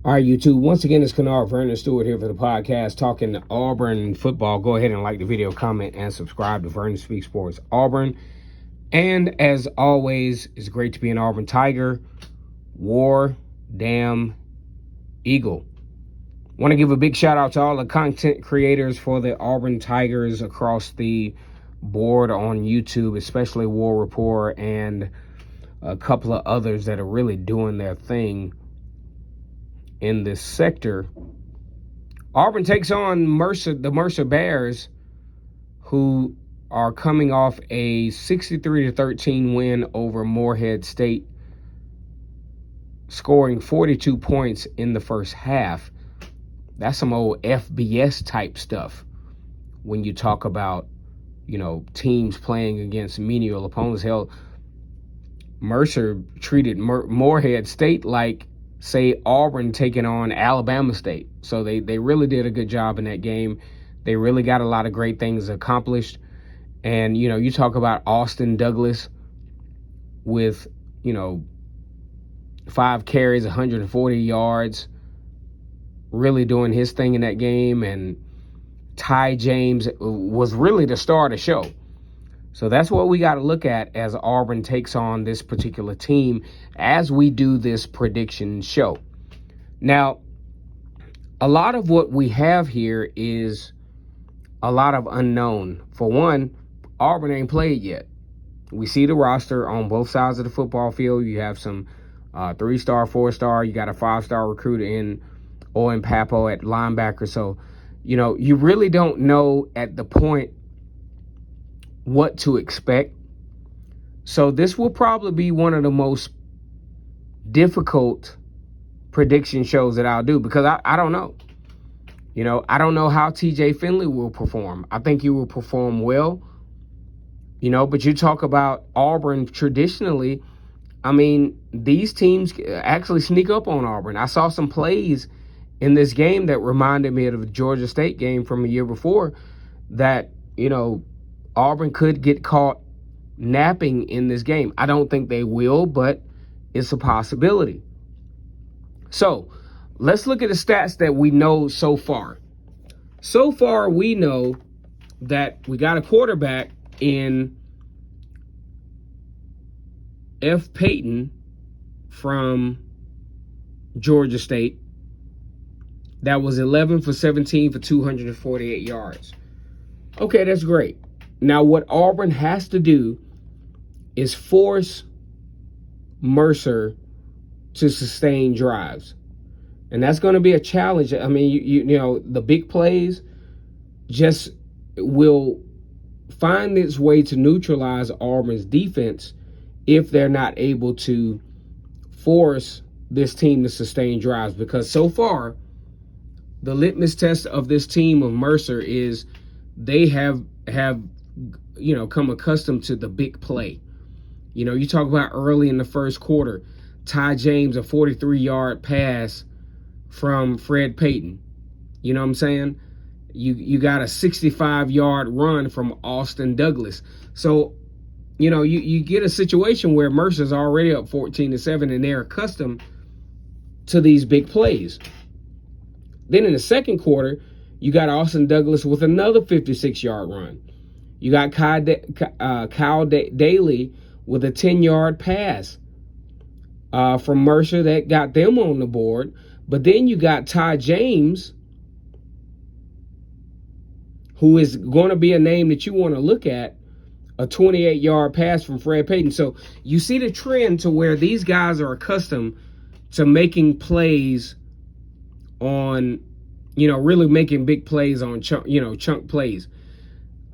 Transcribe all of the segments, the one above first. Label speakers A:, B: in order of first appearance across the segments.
A: All right, YouTube. Once again, it's Kennard Vernon Stewart here for the podcast talking Auburn football. Go ahead and like the video, comment, and subscribe to Vernon Speaks Sports Auburn. And as always, it's great to be an Auburn Tiger. War, damn, Eagle. Want to give a big shout out to all the content creators for the Auburn Tigers across the board on YouTube, especially War Report and a couple of others that are really doing their thing in this sector. Auburn takes on Mercer, the Mercer Bears, who are coming off a 63-13 win over Morehead State, scoring 42 points in the first half. That's some old FBS type stuff when you talk about, teams playing against menial opponents. Hell, Mercer treated Morehead State like, say, Auburn taking on Alabama State. So they really did a good job in that game. They really got a lot of great things accomplished. And, you talk about Austin Douglas with, 5 carries, 140 yards, really doing his thing in that game. And Ty James was really the star of the show. So that's what we got to look at as Auburn takes on this particular team as we do this prediction show. Now, a lot of what we have here is a lot of unknown. For one, Auburn ain't played yet. We see the roster on both sides of the football field. You have some 3-star, 4-star. You got a 5-star recruit in Owen Papo at linebacker. So, you really don't know at the point what to expect. So this will probably be one of the most difficult prediction shows that I'll do because I don't know. I don't know how TJ Finley will perform. I think he will perform well. But you talk about Auburn traditionally. I mean, these teams actually sneak up on Auburn. I saw some plays in this game that reminded me of the Georgia State game from a year before that, Auburn could get caught napping in this game. I don't think they will, but it's a possibility. So let's look at the stats that we know so far. So far, we know that we got a quarterback in F. Payton from Georgia State that was 11 for 17 for 248 yards. Okay, that's great. Now, what Auburn has to do is force Mercer to sustain drives. And that's going to be a challenge. I mean, the big plays just will find its way to neutralize Auburn's defense if they're not able to force this team to sustain drives. Because so far, the litmus test of this team of Mercer is they have come accustomed to the big play. You talk about early in the first quarter, Ty James, a 43-yard pass from Fred Payton. You know what I'm saying? You got a 65-yard run from Austin Douglas. So, you get a situation where Mercer's already up 14-7 and they're accustomed to these big plays. Then in the second quarter, you got Austin Douglas with another 56-yard run. You got Kyle Daly with a 10-yard pass from Mercer that got them on the board. But then you got Ty James, who is going to be a name that you want to look at, a 28-yard pass from Fred Payton. So you see the trend to where these guys are accustomed to making plays on, really making big plays on chunk plays.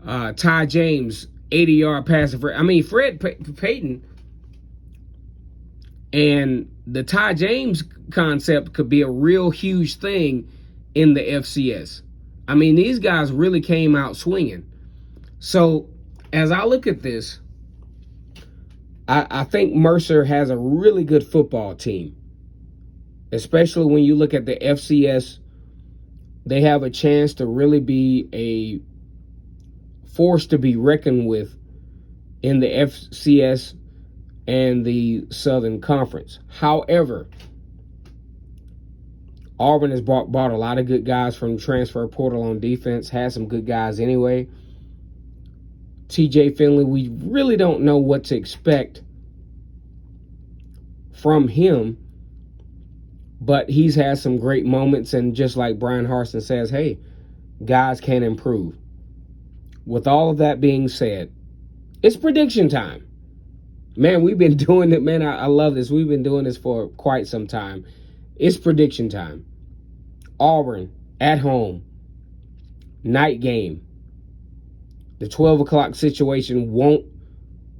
A: Ty James, 80-yard pass. Fred Payton and the Ty James concept could be a real huge thing in the FCS. These guys really came out swinging. So as I look at this, I think Mercer has a really good football team, especially when you look at the FCS. They have a chance to really be a force to be reckoned with in the FCS and the Southern Conference. However, Auburn has bought a lot of good guys from the transfer portal on defense, had some good guys anyway. TJ Finley, we really don't know what to expect from him, but he's had some great moments, and just like Brian Harsin says, hey, guys can improve. With all of that being said, it's prediction time. Man, we've been doing it, man. I love this. We've been doing this for quite some time. It's prediction time. Auburn at home, night game. The 12 o'clock situation won't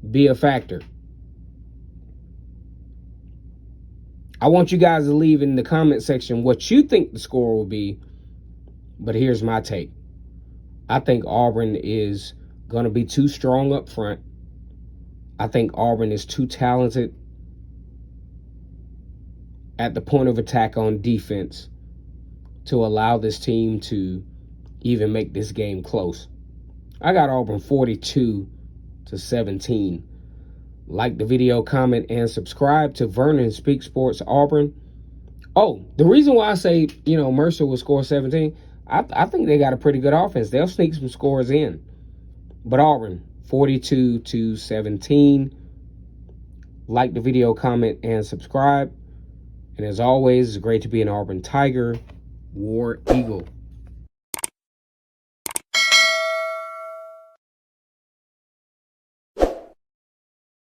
A: be a factor. I want you guys to leave in the comment section what you think the score will be. But here's my take. I think Auburn is going to be too strong up front. I think Auburn is too talented at the point of attack on defense to allow this team to even make this game close. I got Auburn 42-17. Like the video, comment, and subscribe to Vernon Speak Sports Auburn. Oh, the reason why I say, Mercer will score 17, I think they got a pretty good offense. They'll sneak some scores in. But Auburn, 42-17. Like the video, comment, and subscribe. And as always, it's great to be an Auburn Tiger, War Eagle.